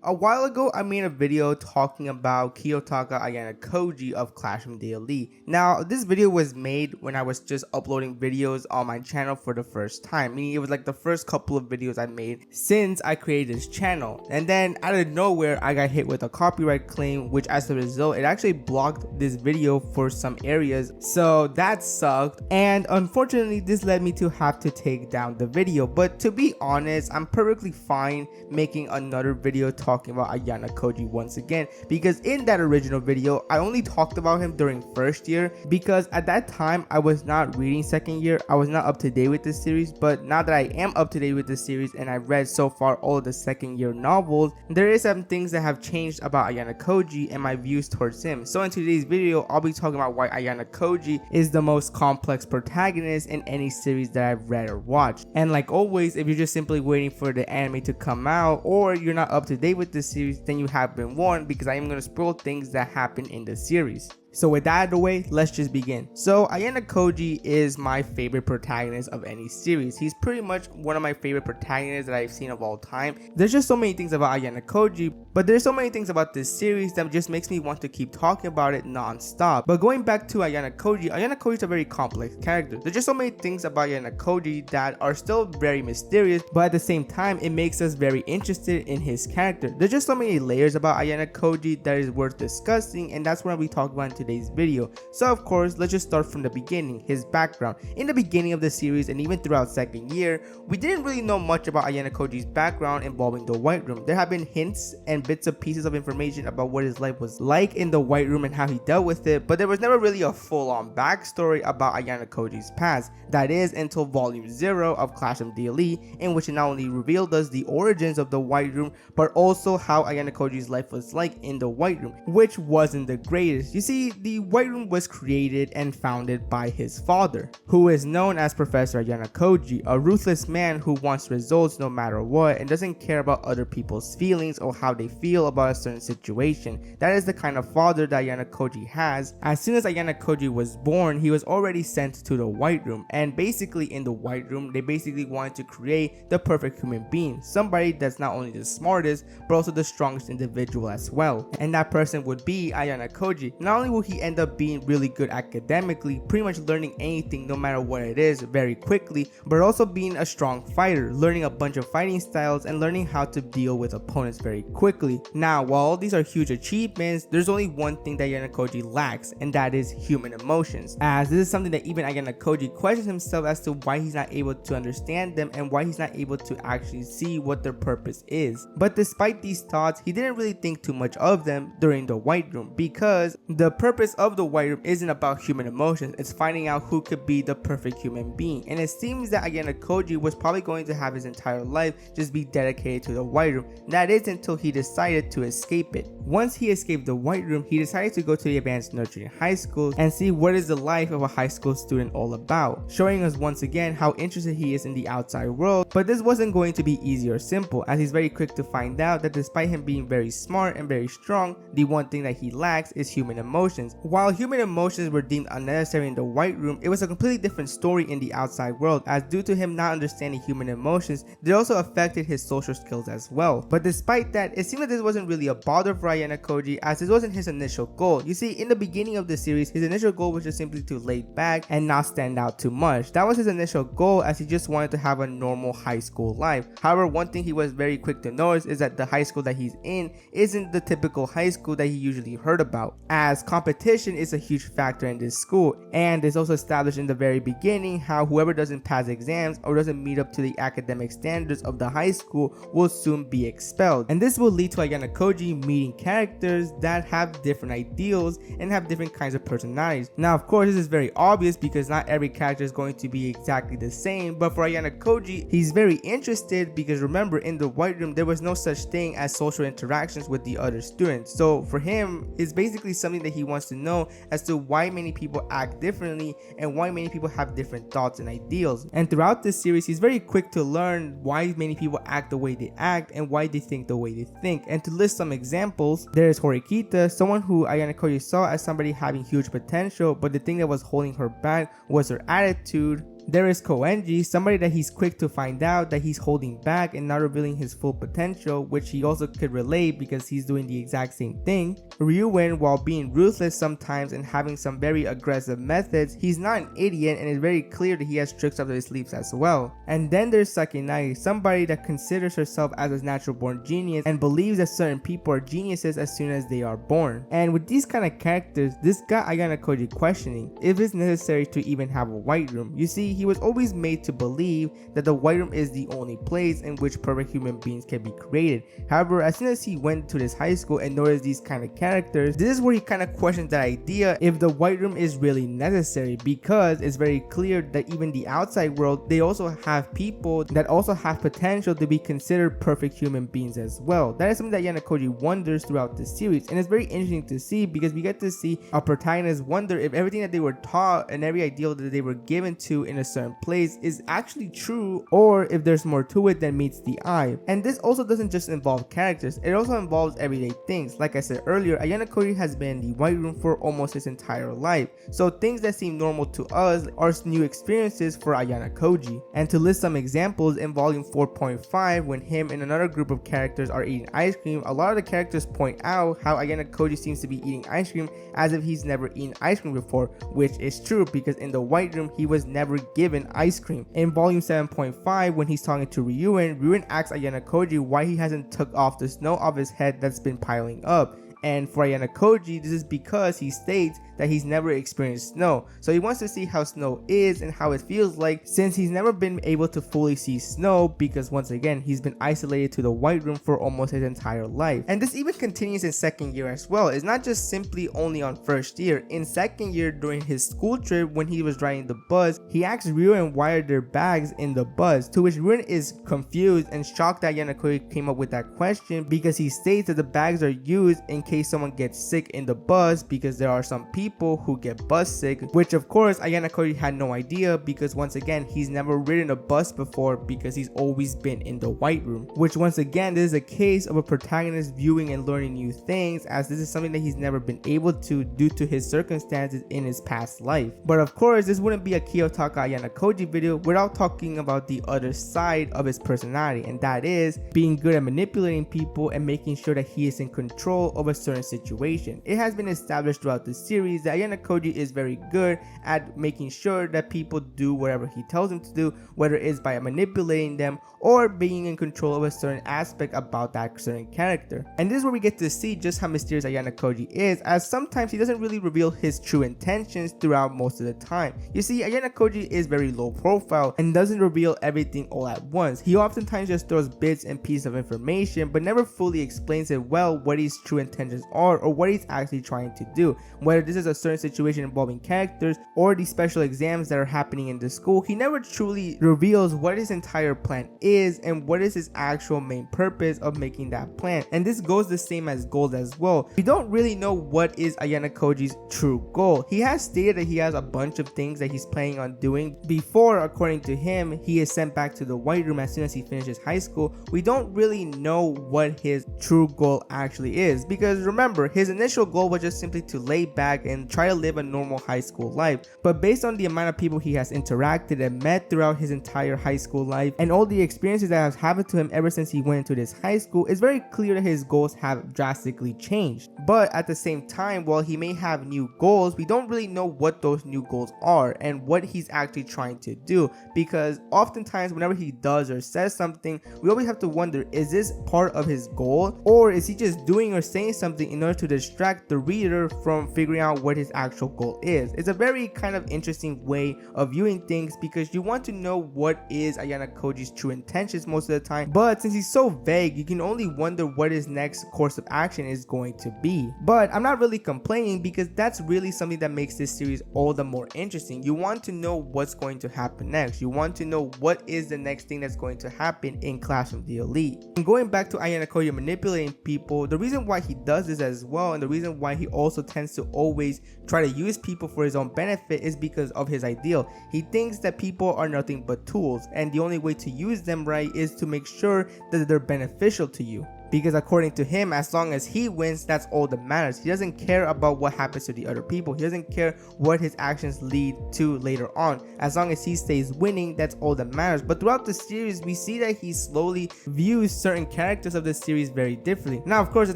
A while ago, I made a video talking about Kiyotaka Ayanokoji of Clash from Daily. Now, this video was made when I was just uploading videos on my channel for the first time, meaning it was like the first couple of videos I made since I created this channel. And then out of nowhere, I got hit with a copyright claim, which as a result, it actually blocked this video for some areas. So that sucked. And unfortunately, this led me to have to take down the video. But to be honest, I'm perfectly fine making another video talking about Ayanokoji once again, because in that original video I only talked about him during first year, because at that time I was not reading second year, I was not up to date with this series. But now that I am up to date with this series and I've read so far all of the second year novels, there is some things that have changed about Ayanokoji and my views towards him. So in today's video I'll be talking about why Ayanokoji is the most complex protagonist in any series that I've read or watched. And like always, if you're just simply waiting for the anime to come out or you're not up to date with this series, then you have been warned, because I am going to spoil things that happen in the series. So with that out of the way, let's just begin. So Ayanokoji is my favorite protagonist of any series. He's pretty much one of my favorite protagonists that I've seen of all time. There's just so many things about Ayanokoji, but there's so many things about this series that just makes me want to keep talking about it non-stop. But going back to Ayanokoji, Ayanokoji is a very complex character. There's just so many things about Ayanokoji that are still very mysterious, but at the same time it makes us very interested in his character. There's just so many layers about Ayanokoji that is worth discussing, and that's what we talk about in today's video. So of course, let's just start from the beginning, his background. In the beginning of the series and even throughout second year, we didn't really know much about Ayanokoji's background involving the White Room. There have been hints and bits of pieces of information about what his life was like in the White Room and how he dealt with it, but there was never really a full-on backstory about Ayanokoji's past. That is until volume 0 of Clash from Daily, in which it not only revealed us the origins of the White Room, but also how Ayanokoji's life was like in the White Room, which wasn't the greatest. You see, the White Room was created and founded by his father, who is known as Professor Ayanokoji, a ruthless man who wants results no matter what and doesn't care about other people's feelings or how they feel about a certain situation. That is the kind of father that Ayanokoji has. As soon as Ayanokoji was born, he was already sent to the White Room, and basically in the White Room they basically wanted to create the perfect human being, somebody that's not only the smartest but also the strongest individual as well, and that person would be Ayanokoji. Not only will he end up being really good academically, pretty much learning anything no matter what it is very quickly, but also being a strong fighter, learning a bunch of fighting styles and learning how to deal with opponents very quickly. Now, while all these are huge achievements, there's only one thing that Ayanokoji lacks, and that is human emotions, as this is something that even Ayanokoji questions himself as to why he's not able to understand them and why he's not able to actually see what their purpose is. But despite these thoughts, he didn't really think too much of them during the White Room, because the purpose of the White Room isn't about human emotions, it's finding out who could be the perfect human being. And it seems that Ayanokoji was probably going to have his entire life just be dedicated to the White Room. That is until he decided to escape it. Once he escaped the White Room, he decided to go to the advanced nurturing high school and see what is the life of a high school student all about, showing us once again how interested he is in the outside world. But this wasn't going to be easy or simple, as he's very quick to find out that despite him being very smart and very strong, the one thing that he lacks is human emotions. While human emotions were deemed unnecessary in the White Room, it was a completely different story in the outside world, as due to him not understanding human emotions, they also affected his social skills as well. But despite that, it seemed that this wasn't really a bother for Ayanokoji, as this wasn't his initial goal. You see, in the beginning of the series, his initial goal was just simply to lay back and not stand out too much. That was his initial goal, as he just wanted to have a normal high school life. However, one thing he was very quick to notice is that the high school that he's in isn't the typical high school that he usually heard about, as competition is a huge factor in this school, and it's also established in the very beginning how whoever doesn't pass exams or doesn't meet up to the academic standards of the high school will soon be expelled. And this will lead to Ayanokoji meeting characters that have different ideals and have different kinds of personalities. Now of course this is very obvious because not every character is going to be exactly the same, but for Ayanokoji he's very interested because remember, in the White Room there was no such thing as social interactions with the other students. So for him, it's basically something that he wants to know as to why many people act differently and why many people have different thoughts and ideals. And throughout this series, he's very quick to learn why many people act the way they act and why they think the way they think. And to list some examples, there is Horikita, someone who Ayanokoji saw as somebody having huge potential, but the thing that was holding her back was her attitude. There is Koenji, somebody that he's quick to find out that he's holding back and not revealing his full potential, which he also could relate because he's doing the exact same thing. Ryuen, while being ruthless sometimes and having some very aggressive methods, he's not an idiot and it's very clear that he has tricks up his sleeves as well. And then there's Sakinai, somebody that considers herself as a natural born genius and believes that certain people are geniuses as soon as they are born. And with these kind of characters, this got Ayanokoji questioning if it's necessary to even have a white room. You see, he was always made to believe that the white room is the only place in which perfect human beings can be created. However, as soon as he went to this high school and noticed these kind of characters, this is where he kind of questions that idea if the white room is really necessary, because it's very clear that even the outside world, they also have people that also have potential to be considered perfect human beings as well. That is something that Ayanokoji wonders throughout the series, and it's very interesting to see because we get to see a protagonist wonder if everything that they were taught and every ideal that they were given to in a certain place is actually true, or if there's more to it than meets the eye. And this also doesn't just involve characters, it also involves everyday things. Like I said earlier, Ayanokoji has been in the white room for almost his entire life, so things that seem normal to us are new experiences for Ayanokoji. And to list some examples, in volume 4.5, when him and another group of characters are eating ice cream, a lot of the characters point out how Ayanokoji seems to be eating ice cream as if he's never eaten ice cream before, which is true because in the white room he was never given ice cream. In volume 7.5, when he's talking to Ryuen asks Ayanokoji why he hasn't took off the snow off his head that's been piling up. And for Ayanokoji, this is because he states that he's never experienced snow, so he wants to see how snow is and how it feels like, since he's never been able to fully see snow because once again he's been isolated to the white room for almost his entire life. And this even continues in second year as well. It's not just simply only on first year. In second year, during his school trip, when he was riding the bus, he asks Ryuen why are there bags in the bus, to which Ryuen is confused and shocked that Ayanokoji came up with that question, because he states that the bags are used in case someone gets sick in the bus, because there are some people who get bus sick, which of course Ayanokoji had no idea because once again he's never ridden a bus before because he's always been in the white room. Which once again, this is a case of a protagonist viewing and learning new things, as this is something that he's never been able to due to his circumstances in his past life. But of course, this wouldn't be a Kiyotaka Ayanokoji video without talking about the other side of his personality, and that is being good at manipulating people and making sure that he is in control of a certain situation. It has been established throughout the series that Ayanokoji is very good at making sure that people do whatever he tells them to do, whether it's by manipulating them or being in control of a certain aspect about that certain character. And this is where we get to see just how mysterious Ayanokoji is, as sometimes he doesn't really reveal his true intentions throughout most of the time. You see, Ayanokoji is very low profile and doesn't reveal everything all at once. He oftentimes just throws bits and pieces of information but never fully explains it well what his true intentions are or what he's actually trying to do. Whether this is a certain situation involving characters or the special exams that are happening in the school, he never truly reveals what his entire plan is and what is his actual main purpose of making that plan. And this goes the same as goals as well. We don't really know what is Ayanokoji's true goal. He has stated that he has a bunch of things that he's planning on doing before, according to him, he is sent back to the white room as soon as he finishes high school. We don't really know what his true goal actually is, because remember, his initial goal was just simply to lay back and try to live a normal high school life. But based on the amount of people he has interacted and met throughout his entire high school life and all the experiences that have happened to him ever since he went into this high school, it's very clear that his goals have drastically changed. But at the same time, while he may have new goals, we don't really know what those new goals are and what he's actually trying to do, because oftentimes whenever he does or says something, we always have to wonder, is this part of his goal, or is he just doing or saying something in order to distract the reader from figuring out what his actual goal is? It's a very kind of interesting way of viewing things, because you want to know what is Ayanokoji's true intentions most of the time, but since he's so vague, you can only wonder what his next course of action is going to be. But I'm not really complaining, because that's really something that makes this series all the more interesting. You want to know what's going to happen next. You want to know what is the next thing that's going to happen in Clash of the Elite. And going back to Ayanokoji manipulating people, the reason why he does this as well, and the reason why he also tends to always try to use people for his own benefit, is because of his ideal. He thinks that people are nothing but tools, and the only way to use them right is to make sure that they're beneficial to you. because according to him, as long as he wins, that's all that matters. He doesn't care about what happens to the other people. He doesn't care what his actions lead to later on. As long as he stays winning, that's all that matters. But throughout the series, we see that he slowly views certain characters of the series very differently. Now, of course, it's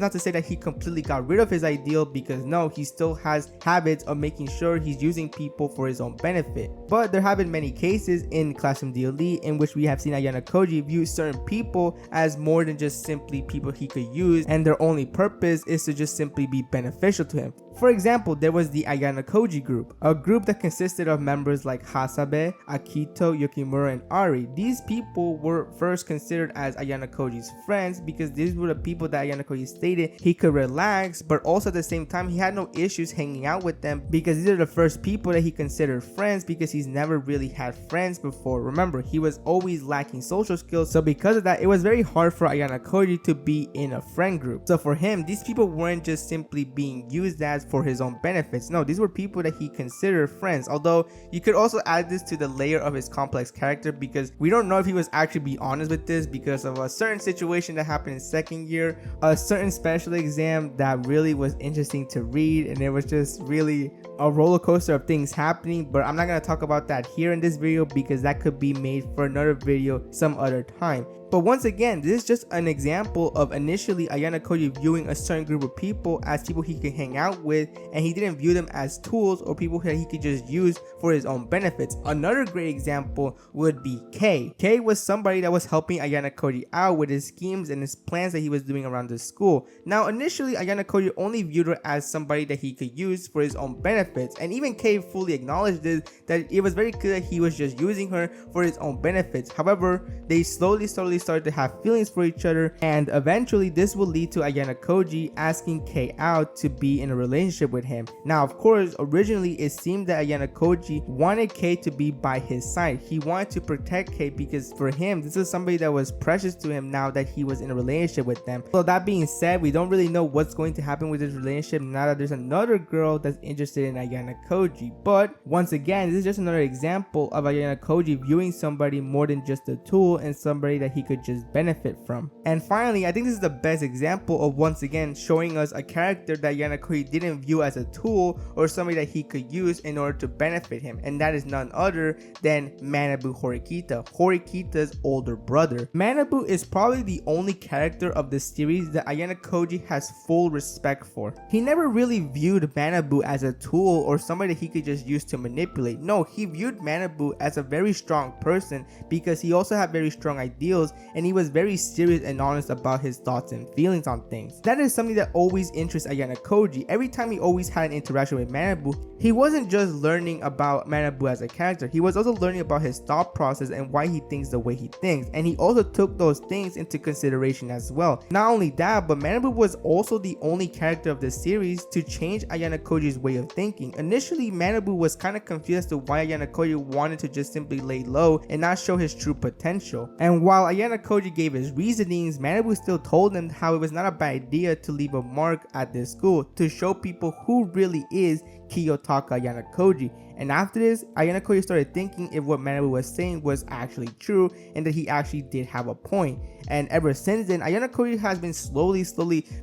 not to say that he completely got rid of his ideal, because no, he still has habits of making sure he's using people for his own benefit. But there have been many cases in Classroom DLE in which we have seen Ayanokoji view certain people as more than just simply people he could use, and their only purpose is to just simply be beneficial to him. For example, there was the Ayanokoji group, a group that consisted of members like Hasabe, Akito, Yukimura, and Ari. These people were first considered as Ayanokoji's friends because these were the people that Ayanokoji stated he could relax, but also at the same time he had no issues hanging out with them because these are the first people that he considered friends, because he's never really had friends before. Remember, he was always lacking social skills, so because of that, it was very hard for Ayanokoji to be in a friend group. So for him, these people weren't just simply being used as for his own benefits. No, these were people that he considered friends. Although you could also add this to the layer of his complex character, because we don't know if he was actually being honest with this because of a certain situation that happened in second year, a certain special exam that really was interesting to read, and it was just really a roller coaster of things happening. But I'm not going to talk about that here in this video because that could be made for another video some other time. But once again, this is just an example of initially Ayanokoji viewing a certain group of people as people he could hang out with, and he didn't view them as tools or people that he could just use for his own benefits. Another great example would be Kei. Kei was somebody that was helping Ayanokoji out with his schemes and his plans that he was doing around the school. Now, initially, Ayanokoji only viewed her as somebody that he could use for his own benefits, and even Kei fully acknowledged this, that it was very clear that he was just using her for his own benefits. However, they slowly started to have feelings for each other, and eventually this will lead to Ayanokoji asking Kei out to be in a relationship with him. Now, of course, originally it seemed that Ayanokoji wanted Kei to be by his side. He wanted to protect Kei because for him, this is somebody that was precious to him now that he was in a relationship with them. So that being said, we don't really know what's going to happen with this relationship now that there's another girl that's interested in Ayanokoji. But once again, this is just another example of Ayanokoji viewing somebody more than just a tool and somebody that he could just benefit from. And finally, I think this is the best example of once again showing us a character that Ayanokoji didn't view as a tool or somebody that he could use in order to benefit him, and that is none other than Manabu Horikita, Horikita's older brother. Manabu is probably the only character of the series that Ayanokoji has full respect for. He never really viewed Manabu as a tool or somebody that he could just use to manipulate. No, he viewed Manabu as a very strong person because he also had very strong ideals, and he was very serious and honest about his thoughts and feelings on things. That is something that always interests Ayanokoji. Every time he always had an interaction with Manabu, he wasn't just learning about Manabu as a character, he was also learning about his thought process and why he thinks the way he thinks, and he also took those things into consideration as well. Not only that, but Manabu was also the only character of the series to change Ayanokoji's way of thinking. Initially, Manabu was kind of confused as to why Ayanokoji wanted to just simply lay low and not show his true potential. And while Ayanokoji gave his reasonings, Manabu still told him how it was not a bad idea to leave a mark at this school to show people who really is Kiyotaka Ayanokoji. And after this, Ayanokoji started thinking if what Manabu was saying was actually true and that he actually did have a point. And ever since then, Ayanokoji has been slowly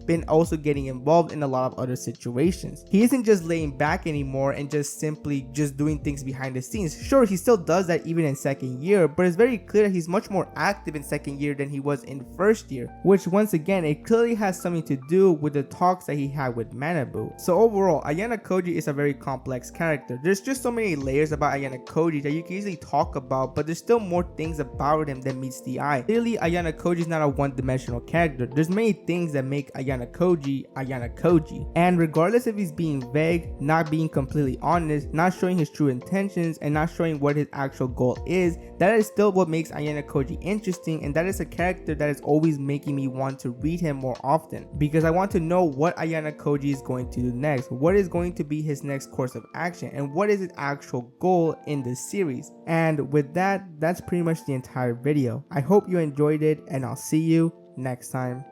been also getting involved in a lot of other situations. He isn't just laying back anymore and just simply just doing things behind the scenes. Sure, he still does that even in second year, but it's very clear that he's much more active in second year than he was in first year, which once again, it clearly has something to do with the talks that he had with Manabu. So overall, Ayanokoji is a very complex character. There's just so many layers about Ayanokoji that you can easily talk about, but there's still more things about him that meets the eye. Clearly, Ayanokoji is not a one-dimensional character. There's many things that make Ayanokoji Ayanokoji. And regardless if he's being vague, not being completely honest, not showing his true intentions, and not showing what his actual goal is, that is still what makes Ayanokoji interesting, and that is a character that is always making me want to read him more often, because I want to know what Ayanokoji is going to do next, what is going to be his next course of action, and what is his actual goal in this series. And with that, that's pretty much the entire video. I hope you enjoyed it, and I'll see you next time.